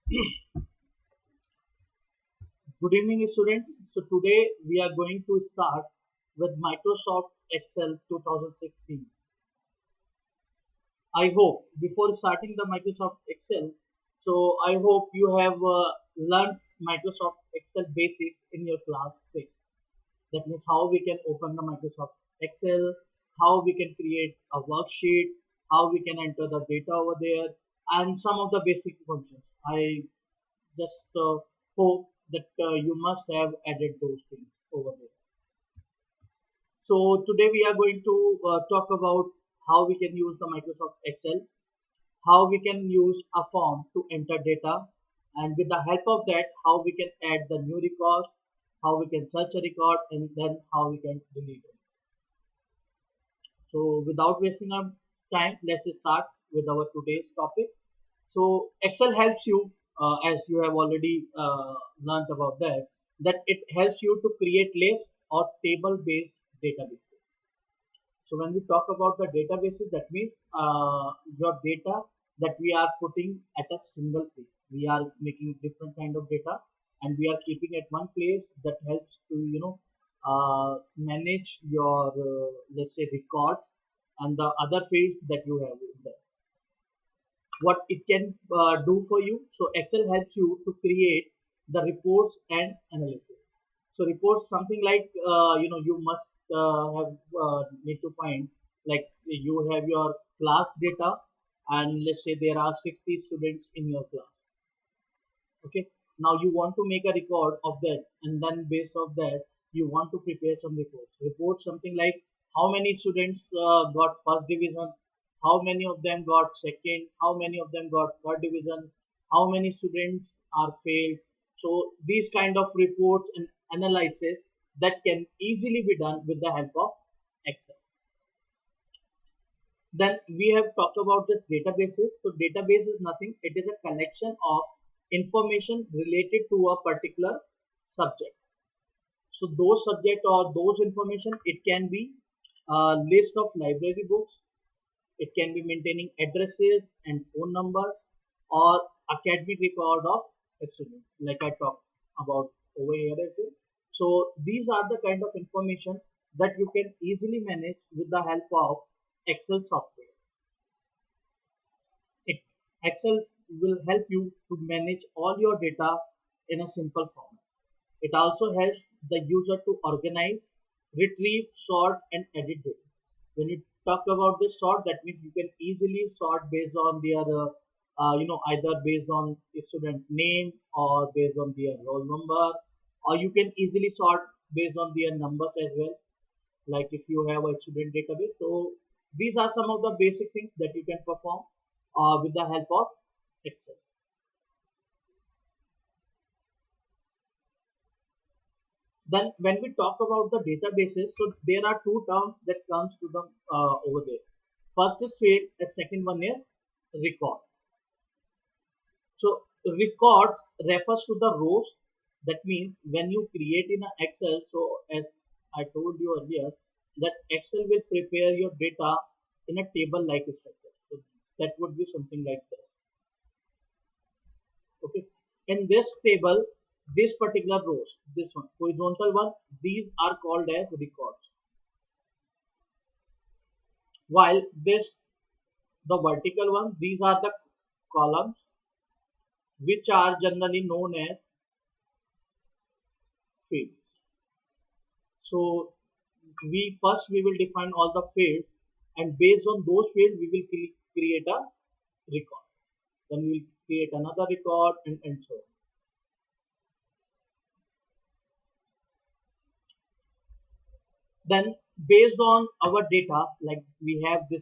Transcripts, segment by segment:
Good evening, students. So today we are going to start with Microsoft Excel 2016. I hope before starting the Microsoft Excel, I hope you have learned Microsoft Excel basics in your class 6. That means how we can open the Microsoft Excel, how we can create a worksheet, how we can enter the data over there, and some of the basic functions. I just hope that you must have added those things over there. So today we are going to talk about how we can use the Microsoft Excel, how we can use a form to enter data, and with the help of that, how we can add the new records, how we can search a record, and then how we can delete it. So without wasting our time, let's start with our today's topic. So Excel helps you, as you have already learned about that it helps you to create lists or table-based databases. So when we talk about the databases, that means your data that we are putting at a single place. We are making different kind of data, and we are keeping at one place that helps to manage your let's say records and the other fields that you have in there. What it can do for you. So Excel helps you to create the reports and analysis. So reports something like you must have need to find, like you have your class data, and let's say there are 60 students in your class. Okay, now you want to make a record of that, and then based of that you want to prepare some reports something like how many students got first division, how many of them got second, how many of them got third division, how many students are failed. So these kind of reports and analysis that can easily be done with the help of Excel. Then we have talked about this databases. So database is nothing. It is a collection of information related to a particular subject. So those subject or those information, it can be a list of library books. It can be maintaining addresses and phone numbers or academic record of a student, like I talked about over here as well. So these are the kind of information that you can easily manage with the help of Excel software. It, Excel will help you to manage all your data in a simple format. It also helps the user to organize, retrieve, sort, and edit data. When you talk about this sort, that means you can easily sort based on their, either based on the student name or based on their roll number, or you can easily sort based on their numbers as well. Like if you have a student database, so these are some of the basic things that you can perform with the help of Excel. Then when we talk about the databases, so there are two terms that comes to them over there. First is field, and second one is record. So record refers to the rows. That means when you create in a Excel, so as I told you earlier, that Excel will prepare your data in a table like structure. So that would be something like this. Okay. In this table, this particular rows, this one, horizontal one, these are called as records. While this, the vertical one, these are the columns, which are generally known as fields. So we will define all the fields, and based on those fields we will create a record. Then we will create another record, and so on. Then based on our data, like we have this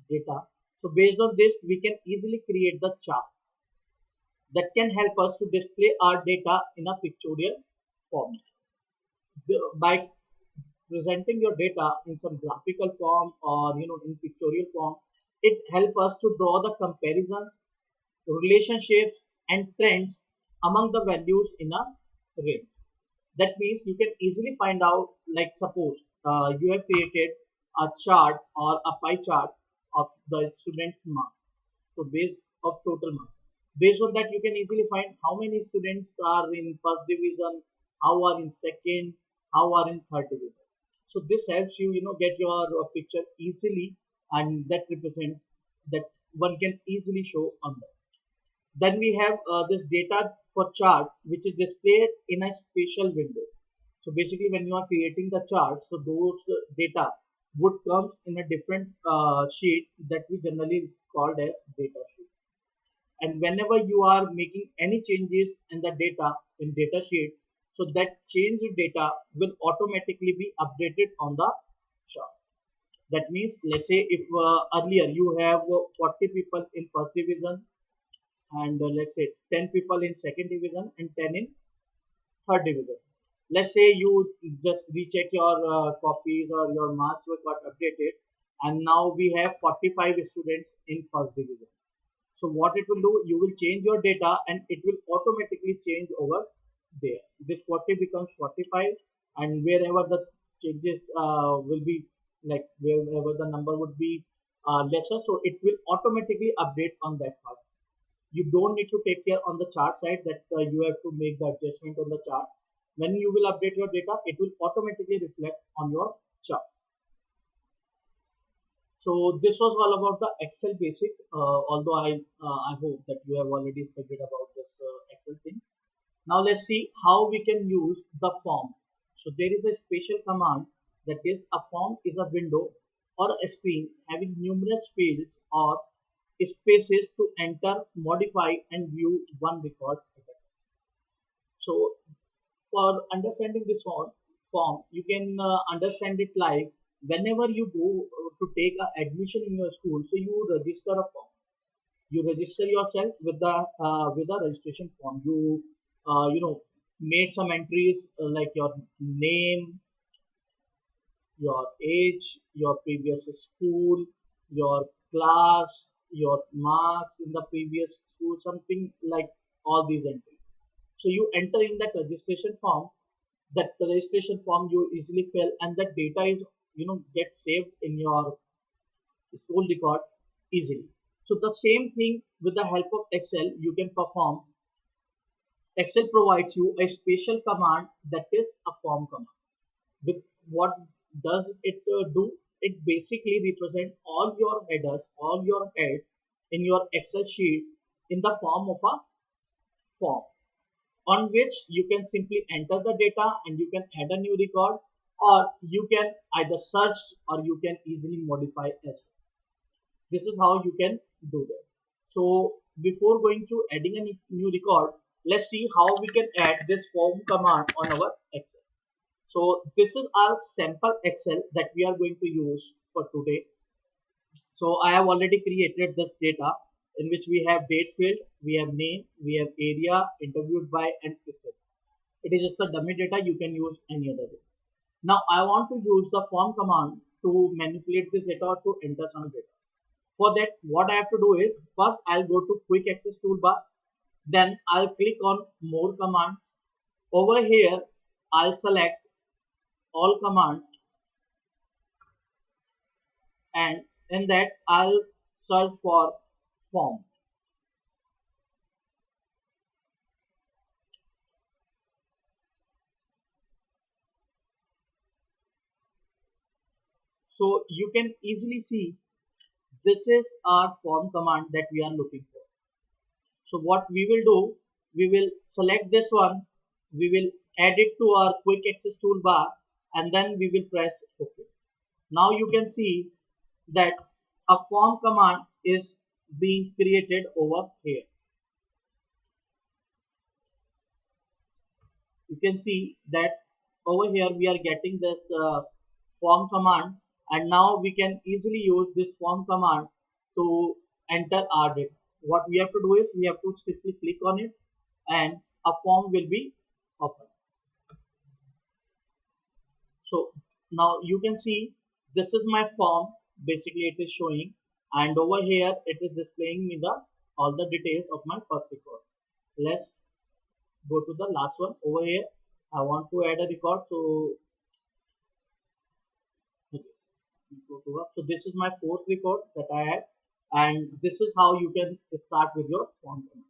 data, so based on this we can easily create the chart that can help us to display our data in a pictorial form. By presenting your data in some graphical form or in pictorial form, it helps us to draw the comparisons, relationships, and trends among the values in a range. That means you can easily find out, like suppose you have created a chart or a pie chart of the students' marks, so based of total marks. Based on that, you can easily find how many students are in first division, how are in second, how are in third division. So this helps you, get your picture easily, and that represents that one can easily show on that. Then we have this data for chart, which is displayed in a special window. So basically, when you are creating the chart, so those data would come in a different sheet that we generally called as data sheet. And whenever you are making any changes in the data in data sheet, so that changed data will automatically be updated on the chart. That means, let's say if earlier you have 40 people in first division, and let's say 10 people in second division and 10 in third division. Let's say you just recheck your copies or your marks were got updated, and now we have 45 students in first division. So what it will do, you will change your data and it will automatically change over there. This 40 becomes 45, and wherever the changes will be, like wherever the number would be lesser, so it will automatically update on that part. You don't need to take care on the chart side that you have to make the adjustment on the chart. When you will update your data, it will automatically reflect on your chart. So this was all about the Excel basic. Although I hope that you have already studied about this Excel thing. Now let's see how we can use the form. So there is a special command, that is, a form is a window or a screen having numerous fields or spaces to enter, modify, and view one record at a time. So for understanding this form, you can understand it like whenever you go to take a admission in your school, so you register a form. You register yourself with a registration form. Made some entries like your name, your age, your previous school, your class, your marks in the previous school, something like all these entries. So you enter in that registration form. That registration form you easily fill, and that data is get saved in your school record easily. So the same thing with the help of Excel you can perform. Excel provides you a special command, that is a form command. With what does it do? It basically represents all your headers, all your heads in your Excel sheet in the form of a form, on which you can simply enter the data and you can add a new record, or you can either search or you can easily modify as well. This is how you can do that. So before going to adding a new record, let's see how we can add this form command on our Excel. So this is our sample Excel that we are going to use for today. So I have already created this data in which we have date field, we have name, we have area, interviewed by, and system. It is just a dummy data, you can use any other data. Now I want to use the form command to manipulate this data or to enter some data. For that, what I have to do is, first I'll go to quick access toolbar, then I'll click on more command. Over here, I'll select all commands, and in that I'll search for form. So you can easily see this is our form command that we are looking for. So what we will do, we will select this one, we will add it to our quick access toolbar, and then we will press OK. Now you can see that a form command is being created over here. You can see that over here we are getting this form command, and now we can easily use this form command to enter our data. What we have to do is we have to simply click on it and a form will be open. So now you can see this is my form. Basically it is showing, and over here it is displaying me all the details of my first record. Let's go to the last one. Over here I want to add a record, so so this is my fourth record that I had, and this is how you can start with your form command.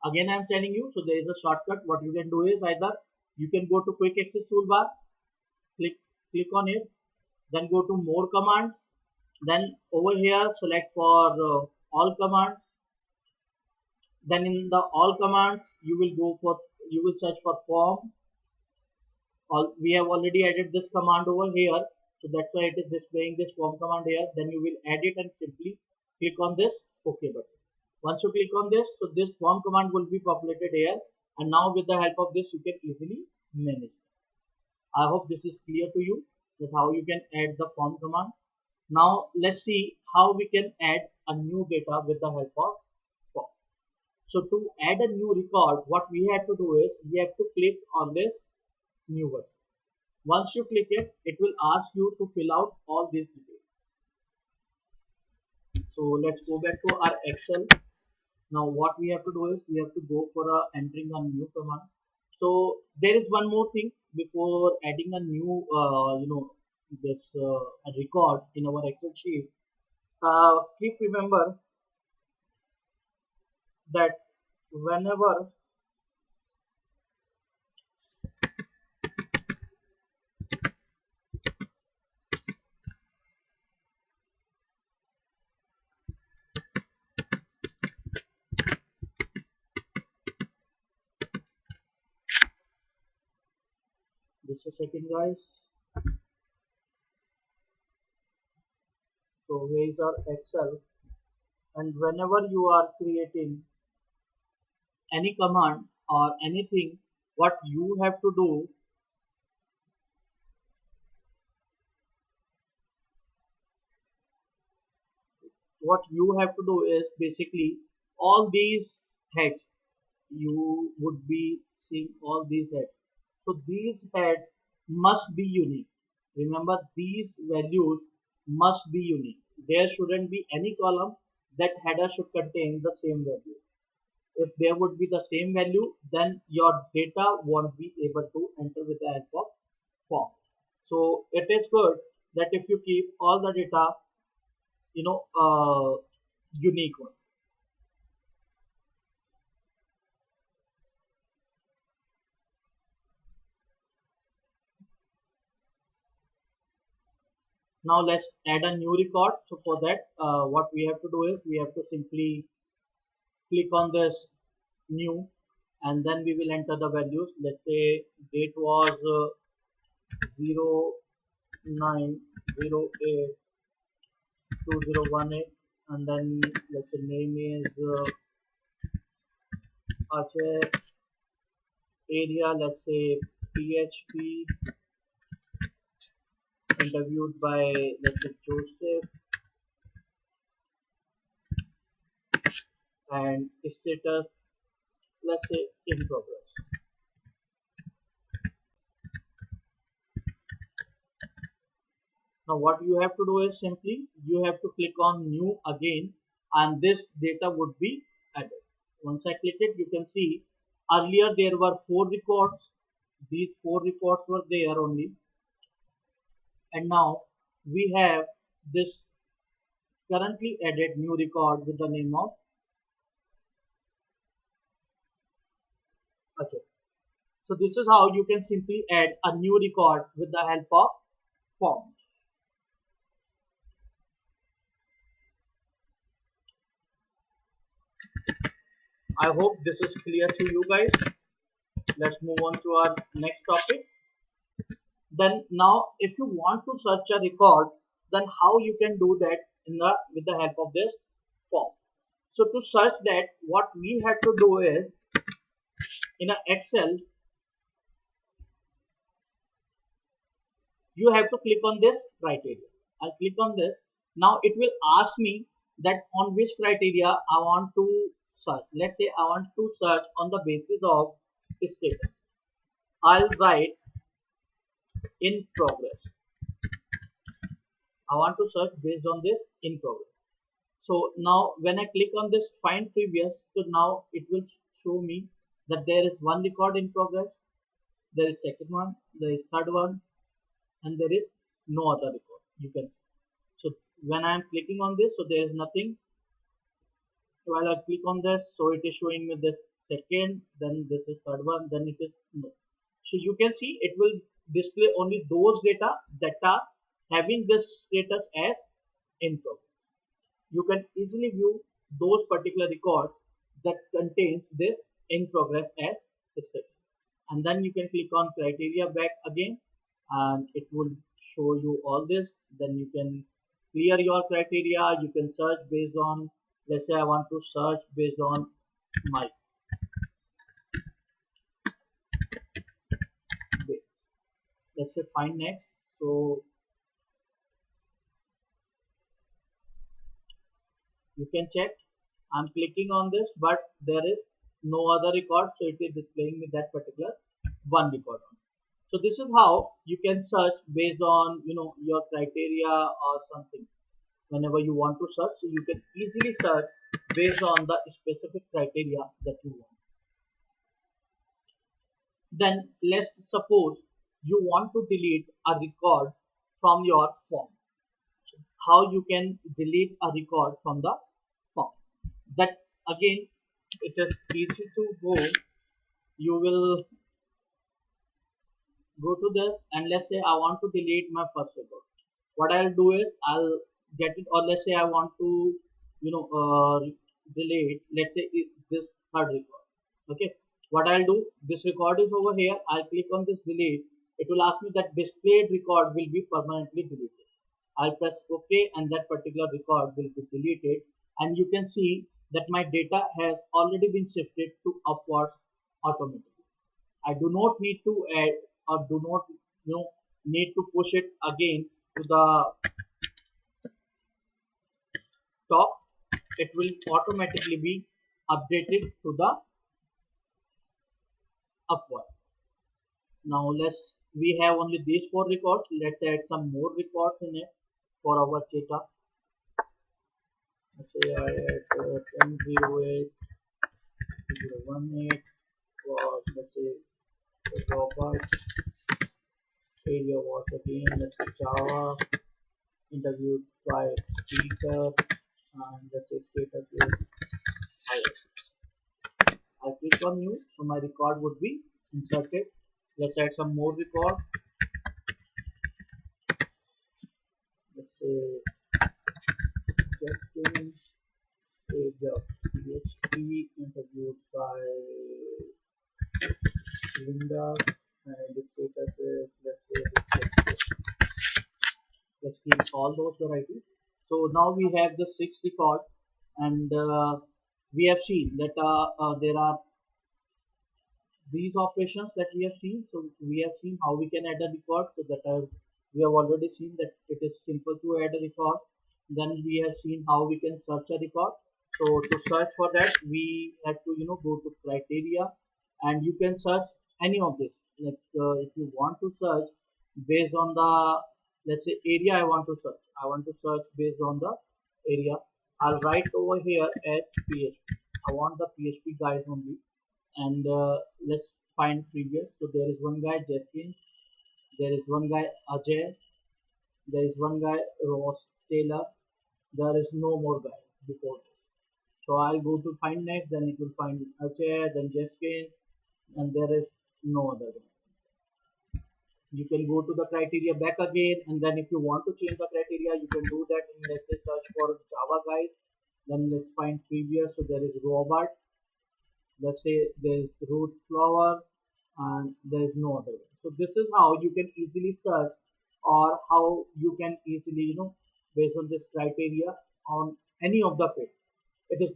Again, I'm telling you, so there is a shortcut. What you can do is either you can go to quick access toolbar, click on it, then go to more commands, then over here select for all commands. Then in the all commands, you will search for form. We have already added this command over here, so that's why it is displaying this form command here. Then you will add it and simply click on this OK button. Once you click on this, so this form command will be populated here, and now with the help of this you can easily manage. I hope this is clear to you, that how you can add the form command. Now let's see how we can add a new data with the help of form. So to add a new record, what we have to do is we have to click on this new button. Once you click it, it will ask you to fill out all these details. So let's go back to our Excel. Now what we have to do is we have to go for entering a new command. So there is one more thing before adding a new, this a record in our Excel sheet. Keep remember that whenever just a second guys. So here is our Excel, and whenever you are creating any command or anything, what you have to do, is basically all these heads, you would be seeing all these heads. So these heads must be unique. Remember, these values must be unique. There shouldn't be any column that header should contain the same value. If there would be the same value, then your data won't be able to enter with the help of form. So it is good that if you keep all the data, unique one. Now let's add a new record. So for that, what we have to do is we have to simply click on this new, and then we will enter the values. Let's say date was 09082018, and then let's say name is Aashish, area let's say PHP, interviewed by let's say Joseph, and status let's say in progress. Now what you have to do is simply you have to click on new again, and this data would be added. Once I click it, you can see earlier there were 4 records. These 4 records were there only, and now we have this currently added new record with the name of Aashish. So this is how you can simply add a new record with the help of form. I hope this is clear to you guys. Let's move on to our next topic. Then now if you want to search a record, then how you can do that with the help of this form. So to search that, what we have to do is in an Excel, you have to click on this criteria. I'll click on this. Now it will ask me that on which criteria I want to search. Let's say I want to search on the basis of status. I'll write in progress. I want to search based on this in progress. So now when I click on this find previous, so now it will show me that there is one record in progress, there is second one, there is third one, and there is no other record. You can see. So when I am clicking on this, so there is nothing. While I click on this, so it is showing me this second, then this is third one, then it is no. So you can see it will display only those data that are having this status as in progress. You can easily view those particular records that contains this in progress as status. And then you can click on criteria back again, and it will show you all this. Then you can clear your criteria. You can search based on, let's say I want to search based on my base. Let's say find next. So you can check. I'm clicking on this, but there is no other record, so it is displaying me that particular one record on. So this is how you can search based on your criteria or something. Whenever you want to search, so you can easily search based on the specific criteria that you want. Then let's suppose you want to delete a record from your form. So how you can delete a record from the form? That again, it is easy to go. You will go to this, and let's say I want to delete my first record. What I'll do is I'll get it, or let's say I want to you know uh, delete, let's say this third record. Okay, what I'll do, this record is over here. I'll click on this delete. It will ask me that displayed record will be permanently deleted. I'll press OK, and that particular record will be deleted, and you can see that my data has already been shifted to upwards automatically. I do not need to add, or do not need to push it again to the top. It will automatically be updated to the upward. Now we have only these four records. Let's add some more records in it for our data. Let's say I add 1008 018 was, let's say, Robert. Area was again, let's say, Java. Interviewed by teacher, and let's say status is iOS. I click on new, so my record would be inserted. Let's add some more record. Let's say Justin, age of PhD, interviewed by Linda, and the status is, let's say, let's keep all those varieties. So now we have the 6 record, and we have seen that there are these operations that we have seen. So we have seen how we can add a record. So that we have already seen that it is simple to add a record. Then we have seen how we can search a record. So to search for that, we have to go to criteria, and you can search any of this. Like if you want to search based on the, let's say, area I want to search. I want to search based on the area. I'll write over here as PHP. I want the PHP guys only, and let's find previous. So there is one guy Jain, there is one guy Ajay, there is one guy Ross Taylor, there is no more guy before this. So I'll go to find next, then it will find Ajay, then Jain, and there is no other guy. You can go to the criteria back again, and then if you want to change the criteria, you can do that in, let's say, search for Java guys. Then let's find previous. So there is Robert, let's say there is root flower, and there is no other way. So this is how you can easily search, or how you can easily based on this criteria on any of the page. It is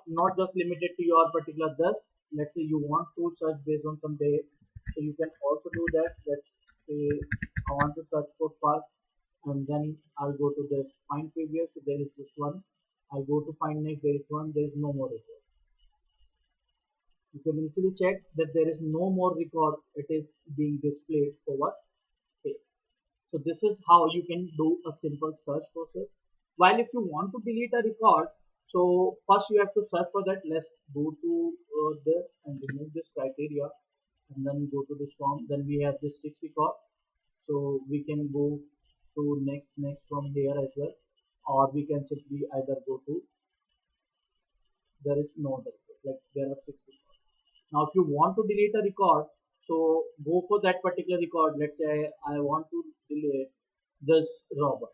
not just limited to your particular this. Let's say you want to search based on some day, so you can also do that. Let's say I want to search for fast, and then I'll go to this find previous. So there is this one. I go to find next. There is one. There is no more record. You can easily check that there is no more record. It is being displayed over here. So this is how you can do a simple search process. While if you want to delete a record, so first you have to search for that. Let's go to this and remove this criteria, and then go to this form. Then we have this 6 record. So we can go to next from here as well, or we can simply either go to, there is no other record, like there are 6 records. Now, if you want to delete a record, so go for that particular record. Let's say I want to delete this robot.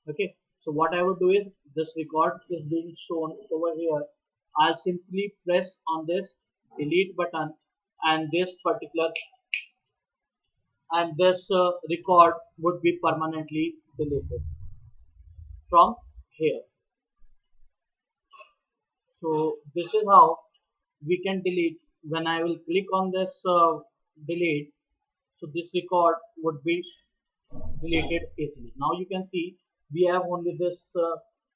Okay. So what I would do is this record is being shown over here. I'll simply press on this delete button, and this record would be permanently deleted from here. So this is how we can delete. When I will click on this delete, so this record would be deleted easily. Now you can see we have only this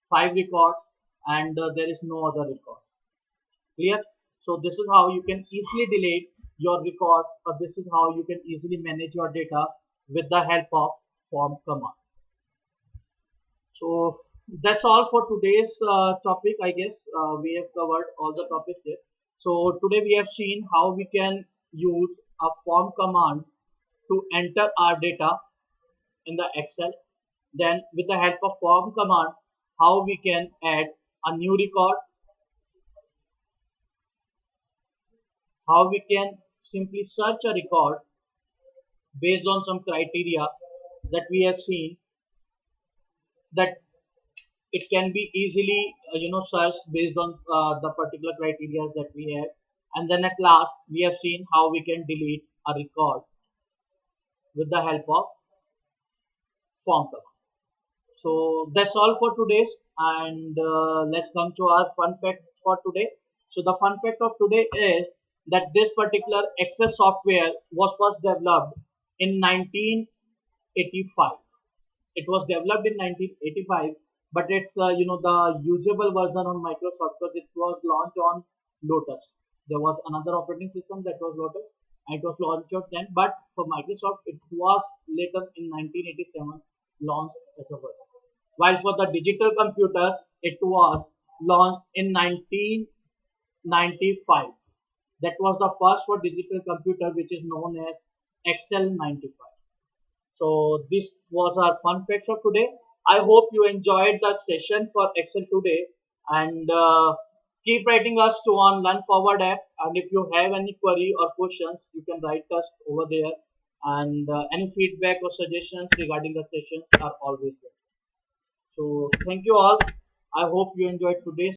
5 records, and there is no other record. Clear? So this is how you can easily delete your record, or this is how you can easily manage your data with the help of form command. So that's all for today's topic. I guess we have covered all the topics here. So today we have seen how we can use a form command to enter our data in the Excel. Then with the help of form command, how we can add a new record, how we can simply search a record based on some criteria that we have seen, that it can be easily searched based on the particular criteria that we have. And then at last we have seen how we can delete a record with the help of form command. So that's all for today, and let's come to our fun fact for today. So the fun fact of today is that this particular Excel software was first developed in 1985. It was developed in 1985, but it's the usable version on Microsoft, because it was launched on Lotus. There was another operating system that was Lotus, and it was launched on then. But for Microsoft, it was later in 1987 launched as a version. While for the digital computers, it was launched in 1995. That was the first for digital computer, which is known as Excel 95. So this was our fun facts of today. I hope you enjoyed the session for Excel today, and keep writing us to on Learn Forward app. And if you have any query or questions, you can write us over there. And any feedback or suggestions regarding the sessions are always there. So thank you all. I hope you enjoyed today's